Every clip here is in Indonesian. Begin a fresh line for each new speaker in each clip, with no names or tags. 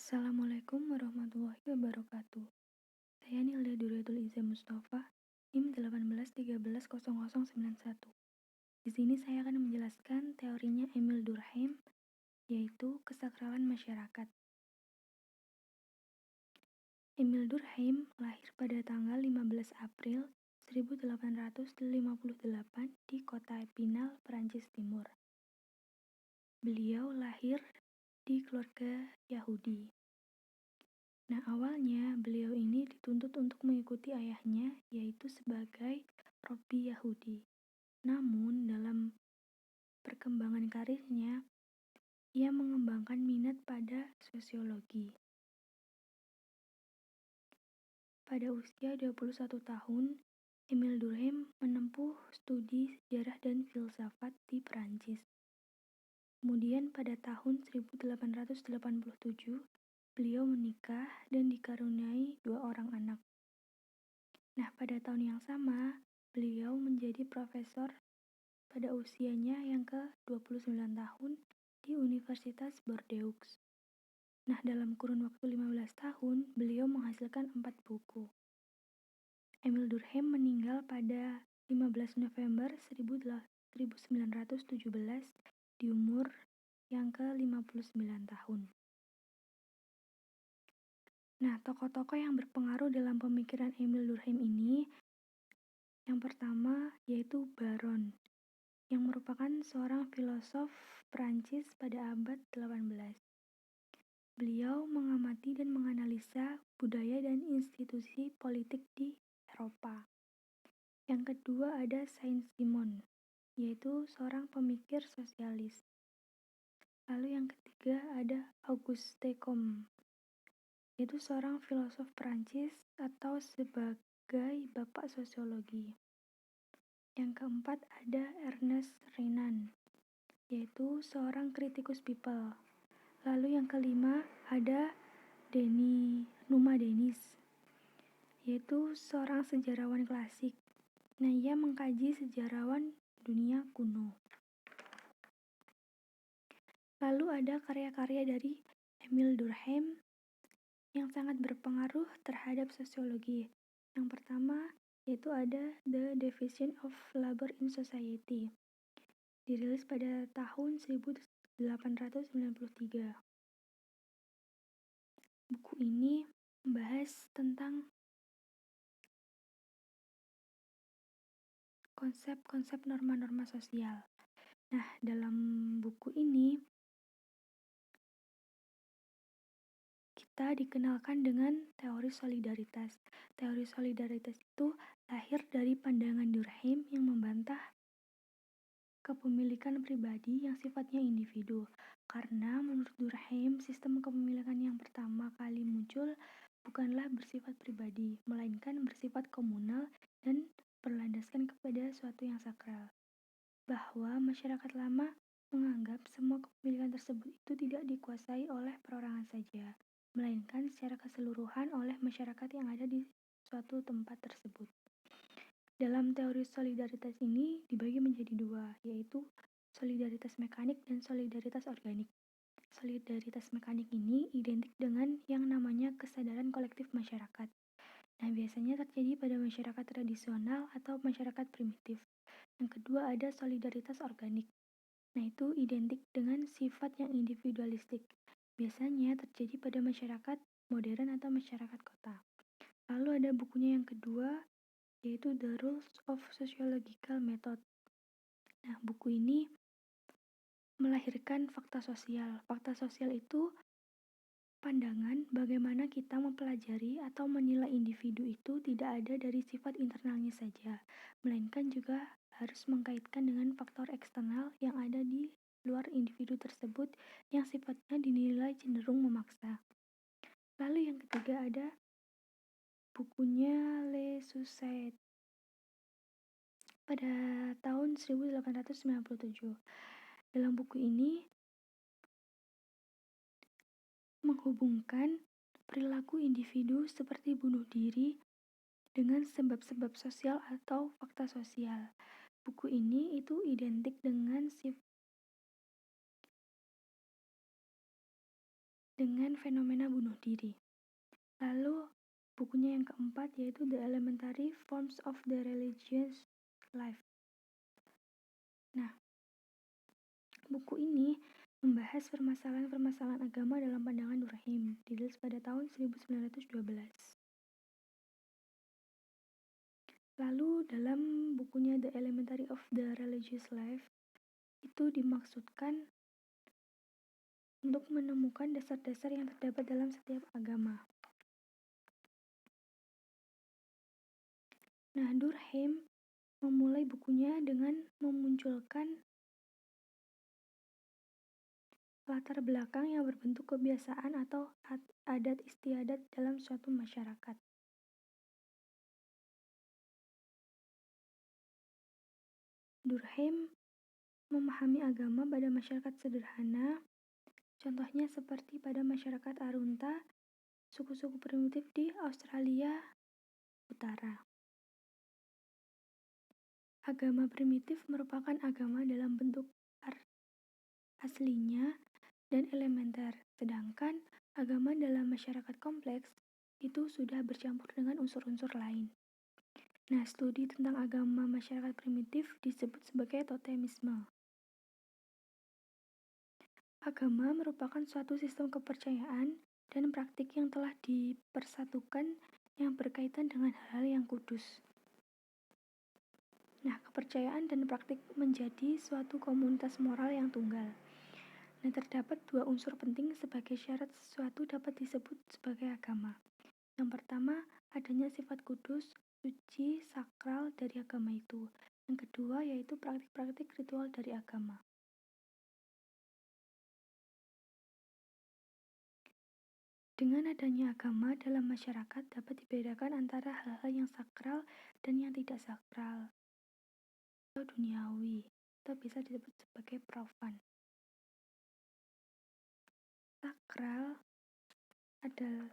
Assalamualaikum warahmatullahi wabarakatuh. Saya Nilda Duriatul Iza Mustafa, NIM 18130091. Di sini saya akan menjelaskan teorinya Emil Durkheim, yaitu kesakralan masyarakat. Emil Durkheim lahir pada tanggal 15 April 1858 di kota Epinal, Perancis Timur. Beliau lahir di keluarga Yahudi. Nah, awalnya beliau ini dituntut untuk mengikuti ayahnya, yaitu sebagai Robbi Yahudi. Namun, dalam perkembangan karirnya, ia mengembangkan minat pada sosiologi. Pada usia 21 tahun, Emil Durkheim menempuh studi sejarah dan filsafat di Perancis. Kemudian pada tahun 1887, beliau menikah dan dikaruniai 2 orang anak. Nah, pada tahun yang sama, beliau menjadi profesor pada usianya yang ke-29 tahun di Universitas Bordeaux. Nah, dalam kurun waktu 15 tahun, beliau menghasilkan 4 buku. Emil Durkheim meninggal pada 15 November 1917 di umur yang ke-59 tahun. Nah, tokoh-tokoh yang berpengaruh dalam pemikiran Emil Durkheim ini, yang pertama yaitu Baron, yang merupakan seorang filosof Prancis pada abad 18. Beliau mengamati dan menganalisa budaya dan institusi politik di Eropa. Yang kedua ada Saint-Simon, yaitu seorang pemikir sosialis. Lalu yang ketiga ada Auguste Comte, yaitu seorang filosof Prancis atau sebagai bapak sosiologi. Yang keempat ada Ernest Renan, yaitu seorang kritikus people. Lalu yang kelima ada Numa Denis, yaitu seorang sejarawan klasik. Nah, ia mengkaji sejarawan dunia kuno. Lalu ada karya-karya dari Emil Durkheim yang sangat berpengaruh terhadap sosiologi. Yang pertama yaitu ada The Division of Labor in Society, dirilis pada tahun 1893. Buku ini membahas tentang konsep-konsep norma-norma sosial. Nah, dalam buku ini kita dikenalkan dengan teori solidaritas. Teori solidaritas itu lahir dari pandangan Durkheim yang membantah kepemilikan pribadi yang sifatnya individu. Karena menurut Durkheim, sistem kepemilikan yang pertama kali muncul bukanlah bersifat pribadi, melainkan bersifat komunal dan berlandaskan kepada suatu yang sakral. Bahwa masyarakat lama menganggap semua kepemilikan tersebut itu tidak dikuasai oleh perorangan saja, melainkan secara keseluruhan oleh masyarakat yang ada di suatu tempat tersebut. Dalam teori solidaritas ini dibagi menjadi 2, yaitu solidaritas mekanik dan solidaritas organik. Solidaritas mekanik ini identik dengan yang namanya kesadaran kolektif masyarakat. Nah, biasanya terjadi pada masyarakat tradisional atau masyarakat primitif. Yang kedua ada solidaritas organik. Nah, itu identik dengan sifat yang individualistik. Biasanya terjadi pada masyarakat modern atau masyarakat kota. Lalu ada bukunya yang kedua, yaitu The Rules of Sociological Method. Nah, buku ini melahirkan fakta sosial. Fakta sosial itu pandangan bagaimana kita mempelajari atau menilai individu itu tidak ada dari sifat internalnya saja, melainkan juga harus mengkaitkan dengan faktor eksternal yang ada di luar individu tersebut yang sifatnya dinilai cenderung memaksa. Lalu yang ketiga ada bukunya Le Suicide pada tahun 1897. Dalam buku ini menghubungkan perilaku individu seperti bunuh diri dengan sebab-sebab sosial atau fakta sosial. Buku ini itu identik dengan dengan fenomena bunuh diri. Lalu bukunya yang keempat yaitu The Elementary Forms of the Religious Life. Nah, buku ini membahas permasalahan-permasalahan agama dalam pandangan Durkheim, dirilis pada tahun 1912. Lalu dalam bukunya The Elementary of the Religious Life, itu dimaksudkan untuk menemukan dasar-dasar yang terdapat dalam setiap agama. Nah, Durkheim memulai bukunya dengan memunculkan latar belakang yang berbentuk kebiasaan atau adat istiadat dalam suatu masyarakat. Durkheim memahami agama pada masyarakat sederhana, contohnya seperti pada masyarakat Arunta, suku-suku primitif di Australia Utara. Agama primitif merupakan agama dalam bentuk aslinya dan elementer, sedangkan agama dalam masyarakat kompleks itu sudah bercampur dengan unsur-unsur lain. Nah, studi tentang agama masyarakat primitif disebut sebagai totemisme. Agama merupakan suatu sistem kepercayaan dan praktik yang telah dipersatukan yang berkaitan dengan hal-hal yang kudus. Nah, kepercayaan dan praktik menjadi suatu komunitas moral yang tunggal. Nah, terdapat dua unsur penting sebagai syarat sesuatu dapat disebut sebagai agama. Yang pertama, adanya sifat kudus, suci, sakral dari agama itu. Yang kedua, yaitu praktik-praktik ritual dari agama. Dengan adanya agama dalam masyarakat dapat dibedakan antara hal-hal yang sakral dan yang tidak sakral atau duniawi, atau bisa disebut sebagai profan. Sakral adalah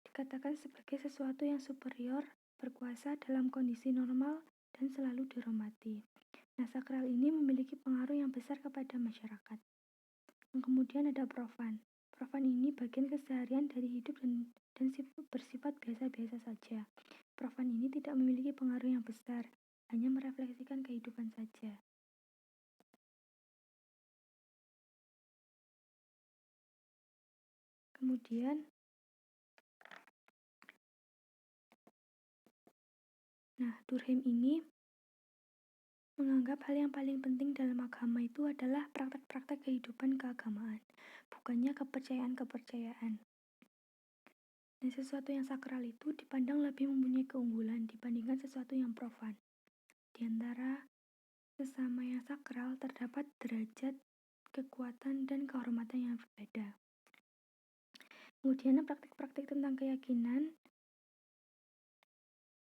dikatakan sebagai sesuatu yang superior, berkuasa dalam kondisi normal, dan selalu dihormati. Nah, sakral ini memiliki pengaruh yang besar kepada masyarakat. Kemudian ada profan. Profan ini bagian keseharian dari hidup dan bersifat biasa-biasa saja. Profan ini tidak memiliki pengaruh yang besar, hanya merefleksikan kehidupan saja. Kemudian, Durkheim ini menganggap hal yang paling penting dalam agama itu adalah praktek-praktek kehidupan keagamaan, bukannya kepercayaan-kepercayaan. Dan sesuatu yang sakral itu dipandang lebih mempunyai keunggulan dibandingkan sesuatu yang profan. Di antara sesama yang sakral terdapat derajat, kekuatan, dan kehormatan yang berbeda. Kemudian praktik-praktik tentang keyakinan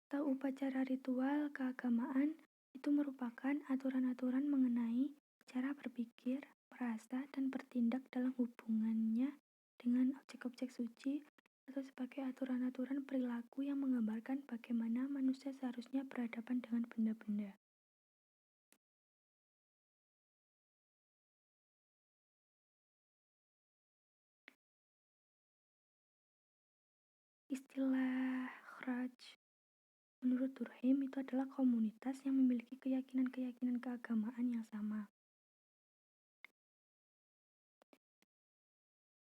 atau upacara ritual keagamaan itu merupakan aturan-aturan mengenai cara berpikir, merasa, dan bertindak dalam hubungannya dengan objek-objek suci atau sebagai aturan-aturan perilaku yang menggambarkan bagaimana manusia seharusnya berhadapan dengan benda-benda. Istilah Khraj menurut Durkheim itu adalah komunitas yang memiliki keyakinan-keyakinan keagamaan yang sama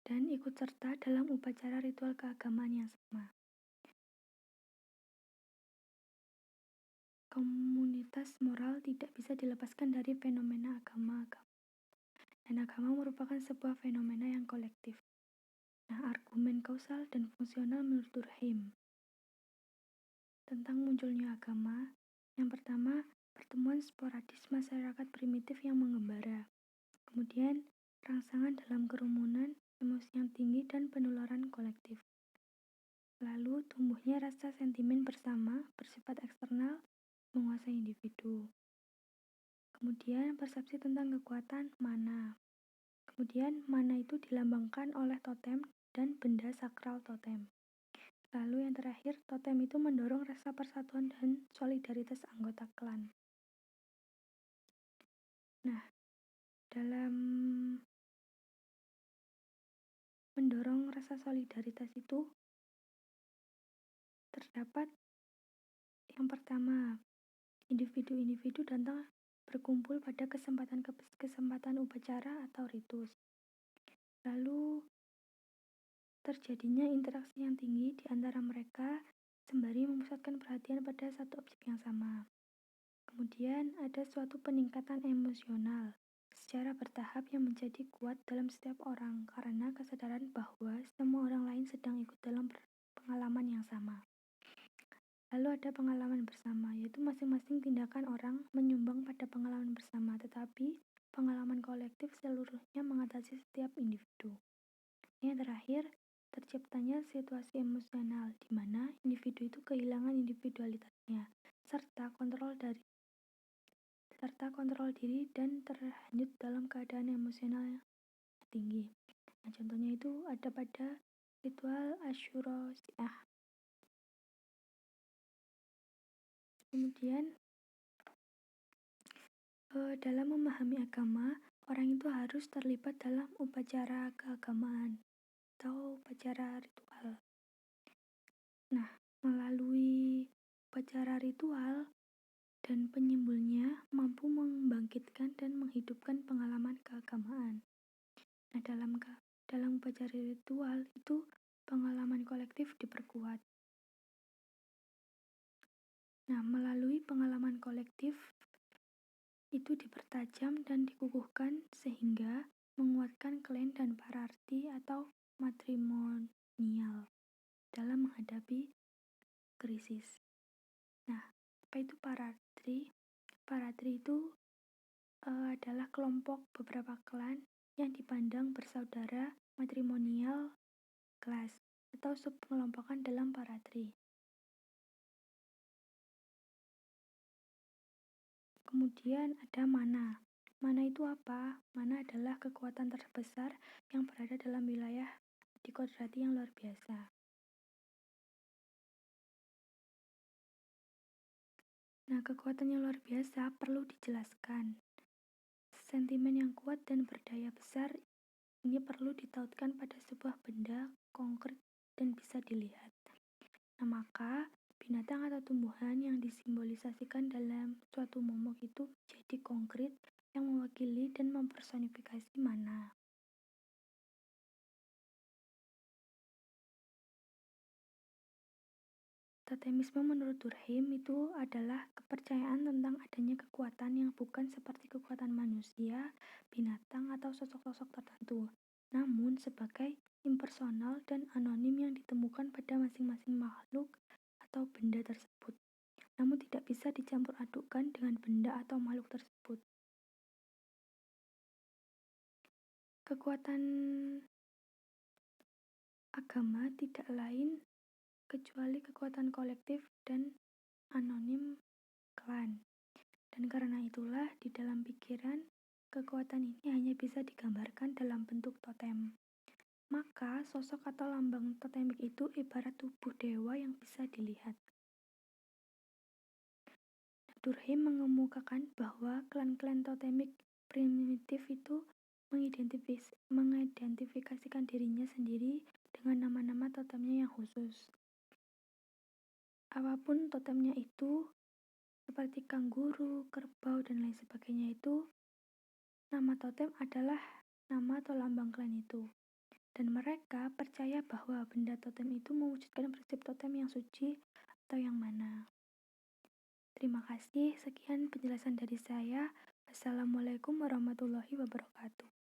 dan ikut serta dalam upacara ritual keagamaan yang sama. Komunitas moral tidak bisa dilepaskan dari fenomena agama, dan agama merupakan sebuah fenomena yang kolektif. Nah, argumen kausal dan fungsional menurut Durkheim tentang munculnya agama, yang pertama, pertemuan sporadis masyarakat primitif yang mengembara. Kemudian, rangsangan dalam kerumunan, emosi yang tinggi, dan penularan kolektif. Lalu, tumbuhnya rasa sentimen bersama bersifat eksternal menguasai individu. Kemudian, persepsi tentang kekuatan mana. Kemudian, mana itu dilambangkan oleh totem dan benda sakral totem. Lalu yang terakhir, totem itu mendorong rasa persatuan dan solidaritas anggota klan. Nah, dalam mendorong rasa solidaritas itu terdapat yang pertama, individu-individu datang berkumpul pada kesempatan upacara atau ritus. Lalu terjadinya interaksi yang tinggi di antara mereka sembari memusatkan perhatian pada satu objek yang sama. Kemudian ada suatu peningkatan emosional secara bertahap yang menjadi kuat dalam setiap orang karena kesadaran bahwa semua orang lain sedang ikut dalam pengalaman yang sama. Lalu ada pengalaman bersama, yaitu masing-masing tindakan orang menyumbang pada pengalaman bersama, tetapi pengalaman kolektif seluruhnya mengatasi setiap individu. Yang terakhir, terciptanya situasi emosional di mana individu itu kehilangan individualitasnya serta kontrol diri dan terhanyut dalam keadaan emosional yang tinggi. Nah, contohnya itu ada pada ritual Asyura Syiah. Kemudian dalam memahami agama, orang itu harus terlibat dalam upacara keagamaan atau upacara ritual. Nah, melalui upacara ritual dan penyembulnya mampu membangkitkan dan menghidupkan pengalaman keagamaan. Nah, dalam upacara ritual itu pengalaman kolektif diperkuat. Nah, melalui pengalaman kolektif itu dipertajam dan dikukuhkan sehingga menguatkan klan dan pararti atau matrimonial dalam menghadapi krisis. Nah, apa itu pararti? Pararti itu adalah kelompok beberapa klan yang dipandang bersaudara matrimonial kelas atau subkelompokan dalam pararti. Kemudian ada mana. Mana itu apa? Mana adalah kekuatan terbesar yang berada dalam wilayah dikodrati yang luar biasa. Nah, kekuatan yang luar biasa perlu dijelaskan. Sentimen yang kuat dan berdaya besar ini perlu ditautkan pada sebuah benda konkret dan bisa dilihat. Nah, maka binatang atau tumbuhan yang disimbolisasikan dalam suatu momok itu menjadi konkret yang mewakili dan mempersonifikasi mana. Totemisme menurut Durkheim itu adalah kepercayaan tentang adanya kekuatan yang bukan seperti kekuatan manusia, binatang, atau sosok-sosok tertentu, namun sebagai impersonal dan anonim yang ditemukan pada masing-masing makhluk atau benda tersebut, namun tidak bisa dicampur adukkan dengan benda atau makhluk tersebut. Kekuatan agama tidak lain kecuali kekuatan kolektif dan anonim klan. Dan karena itulah di dalam pikiran, kekuatan ini hanya bisa digambarkan dalam bentuk totem. Maka sosok atau lambang totemik itu ibarat tubuh dewa yang bisa dilihat. Durkheim mengemukakan bahwa klan-klan totemik primitif itu mengidentifikasikan dirinya sendiri dengan nama-nama totemnya yang khusus. Apapun totemnya itu, seperti kanguru, kerbau, dan lain sebagainya itu, nama totem adalah nama atau lambang klan itu. Dan mereka percaya bahwa benda totem itu mewujudkan prinsip totem yang suci atau yang mana. Terima kasih, sekian penjelasan dari saya. Wassalamualaikum warahmatullahi wabarakatuh.